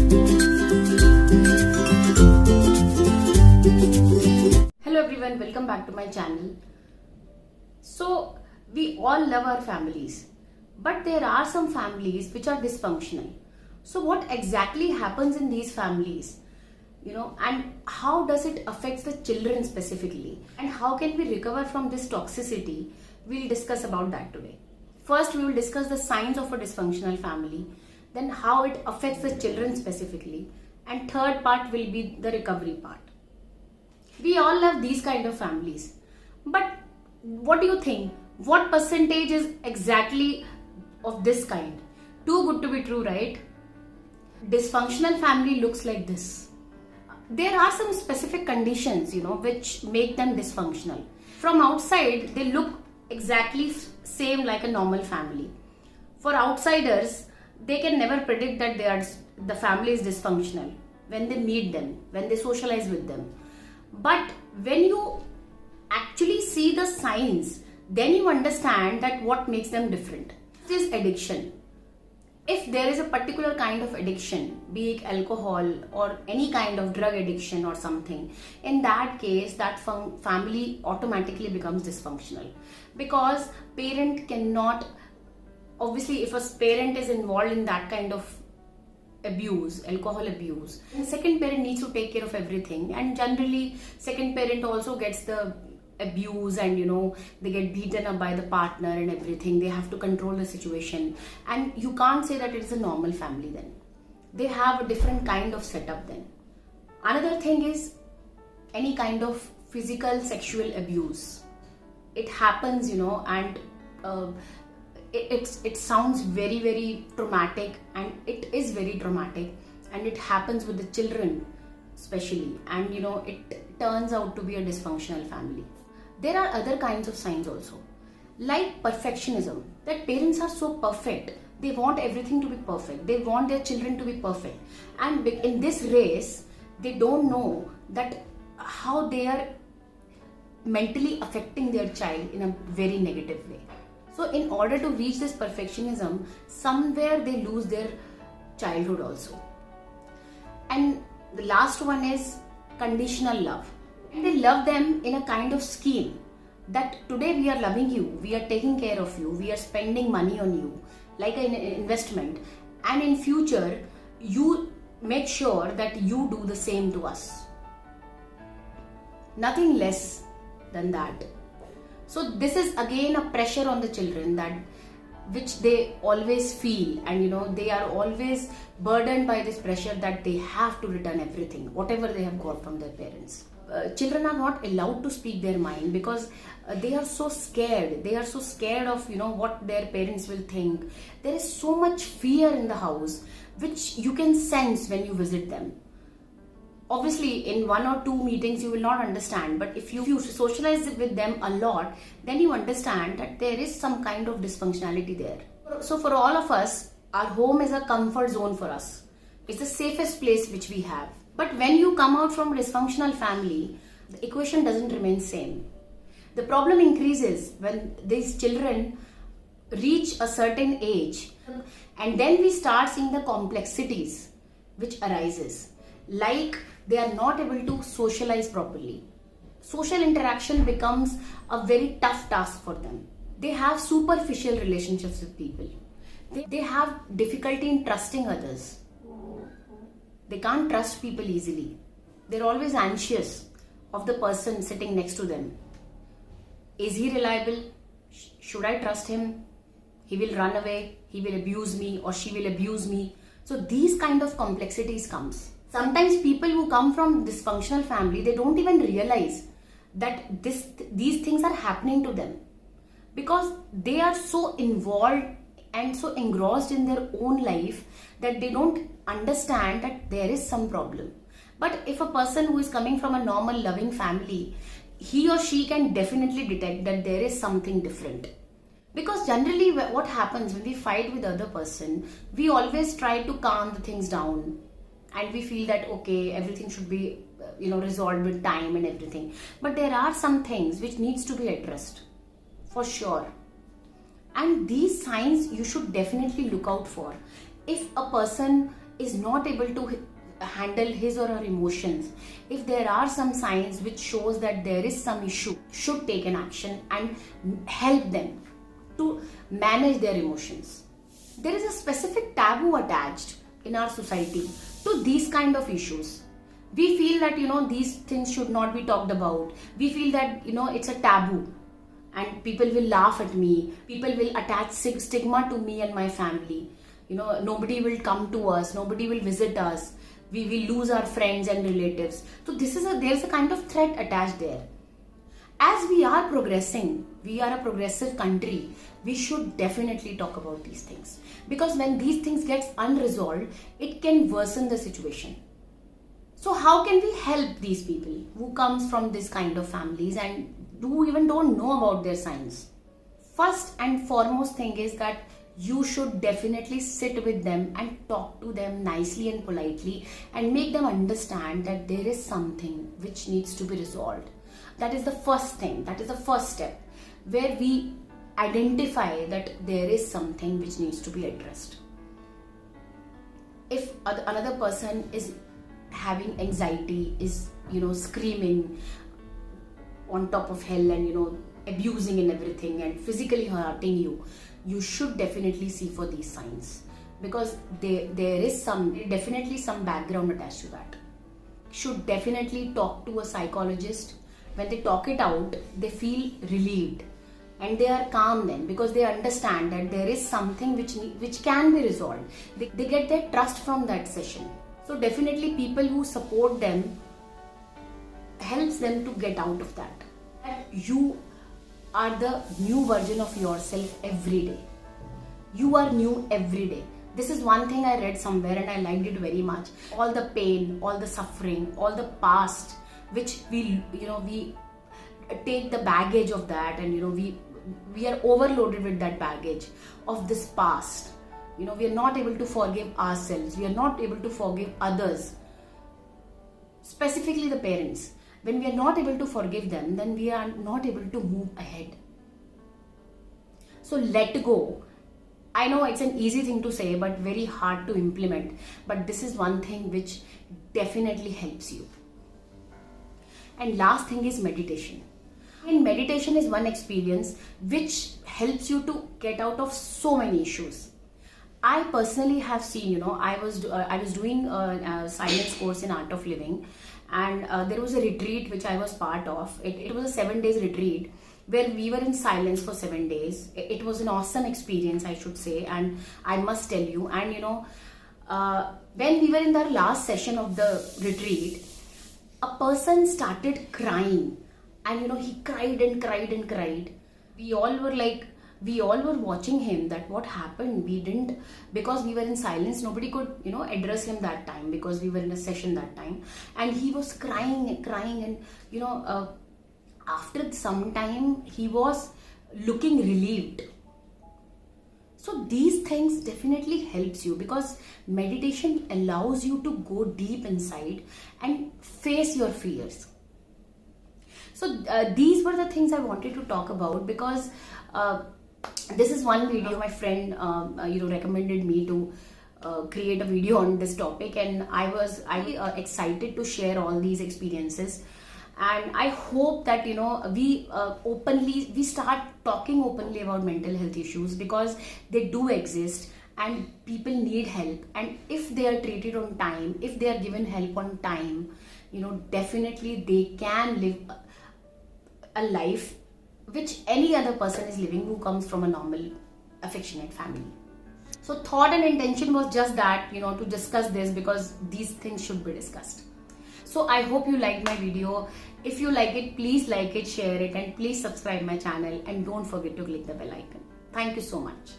Hello everyone, welcome back to my channel. So we all love our families, but there are some families which are dysfunctional. So what exactly happens in these families, and how does it affect the children specifically, and how can we recover from this toxicity? We'll discuss about that today. First, we will discuss the signs of a dysfunctional family, then how it affects the children specifically, and third part will be the recovery part. We all love these kind of families, but what do you think? What percentage is exactly of this kind? Too good to be true, right? Dysfunctional family looks like this. There are some specific conditions, which make them dysfunctional. From outside, they look exactly same like a normal family. For outsiders, they can never predict that the family is dysfunctional when they meet them, when they socialize with them. But when you actually see the signs, then you understand that what makes them different. This is addiction. If there is a particular kind of addiction, be it alcohol or any kind of drug addiction or something, in that case, that family automatically becomes dysfunctional. Because parent cannot, obviously if a parent is involved in that kind of abuse, alcohol abuse, the second parent needs to take care of everything, and generally second parent also gets the abuse, and they get beaten up by the partner and everything. They have to control the situation, and you can't say that it is a normal family then. They have a different kind of setup then. Another thing is any kind of physical sexual abuse. It happens, and it sounds very, very traumatic, and it is very traumatic, and it happens with the children especially, and it turns out to be a dysfunctional family. There are other kinds of signs also, like perfectionism, that parents are so perfect. They want everything to be perfect. They want their children to be perfect, and in this race they don't know that how they are mentally affecting their child in a very negative way. So in order to reach this perfectionism, somewhere they lose their childhood also. And the last one is conditional love. They love them in a kind of scheme that today we are loving you, we are taking care of you, we are spending money on you like an investment, and in future you make sure that you do the same to us. Nothing less than that. So this is again a pressure on the children, that which they always feel, and they are always burdened by this pressure that they have to return everything, whatever they have got from their parents. Children are not allowed to speak their mind because they are so scared. They are so scared of what their parents will think. There is so much fear in the house, which you can sense when you visit them. Obviously, in 1 or 2 meetings you will not understand, but if you socialize with them a lot, then you understand that there is some kind of dysfunctionality there. So for all of us, our home is a comfort zone for us. It's the safest place which we have. But when you come out from a dysfunctional family, the equation doesn't remain same. The problem increases when these children reach a certain age, and then we start seeing the complexities which arises. Like they are not able to socialize properly. Social interaction becomes a very tough task for them. They have superficial relationships with people. They have difficulty in trusting others. They can't trust people easily. They're always anxious of the person sitting next to them. Is he reliable? Should I trust him? He will run away. He will abuse me, or she will abuse me. So these kind of complexities comes. Sometimes people who come from dysfunctional family, they don't even realize that these things are happening to them, because they are so involved and so engrossed in their own life that they don't understand that there is some problem. But if a person who is coming from a normal loving family, he or she can definitely detect that there is something different. Because generally what happens when we fight with the other person, we always try to calm the things down, and we feel that okay, everything should be resolved with time and everything. But there are some things which needs to be addressed for sure. And these signs you should definitely look out for. If a person is not able to handle his or her emotions, if there are some signs which shows that there is some issue, should take an action and help them to manage their emotions. There is a specific taboo attached in our society to these kind of issues. We feel that these things should not be talked about. We feel that it's a taboo and people will laugh at me, people will attach stigma to me and my family. Nobody will come to us, nobody will visit us, we will lose our friends and relatives. So there's a kind of threat attached there. As we are progressing, we are a progressive country, we should definitely talk about these things, because when these things gets unresolved, it can worsen the situation. So how can we help these people who comes from this kind of families and who even don't know about their signs? First and foremost thing is that you should definitely sit with them and talk to them nicely and politely and make them understand that there is something which needs to be resolved. That is the first thing, that is the first step, where we identify that there is something which needs to be addressed. If another person is having anxiety, is screaming on top of hell and abusing and everything and physically hurting you, you should definitely see for these signs, because there is definitely some background attached to that. Should definitely talk to a psychologist. When they talk it out, they feel relieved and they are calm then, because they understand that there is something which can be resolved. They get their trust from that session. So definitely people who support them helps them to get out of that. And you are the new version of yourself every day. You are new every day. This is one thing I read somewhere and I liked it very much. All the pain, all the suffering, all the past, which we take the baggage of that, and we are overloaded with that baggage of this past. We are not able to forgive ourselves. We are not able to forgive others, specifically the parents. When we are not able to forgive them, then we are not able to move ahead. So let go. I know it's an easy thing to say, but very hard to implement. But this is one thing which definitely helps you. And last thing is meditation. And meditation is one experience which helps you to get out of so many issues. I personally have seen, I was doing a silence course in Art of Living, and there was a retreat which I was part of. It was a 7 days retreat where we were in silence for 7 days. It was an awesome experience, I should say, and I must tell you. And when we were in the last session of the retreat, a person started crying, and he cried and cried and cried. We all were watching him, that what happened. We didn't, because we were in silence, nobody could address him that time, because we were in a session that time, and he was crying and after some time he was looking relieved. So these things definitely helps you, because meditation allows you to go deep inside and face your fears. So these were the things I wanted to talk about, because this is one video my friend recommended me to create a video on this topic, and I was excited to share all these experiences. And I hope that we start talking openly about mental health issues, because they do exist and people need help. And if they are treated on time, if they are given help on time, definitely they can live a life which any other person is living who comes from a normal, affectionate family. So thought and intention was just that, to discuss this, because these things should be discussed. So I hope you liked my video. If you like it, please like it, share it, and please subscribe my channel, and don't forget to click the bell icon. Thank you so much.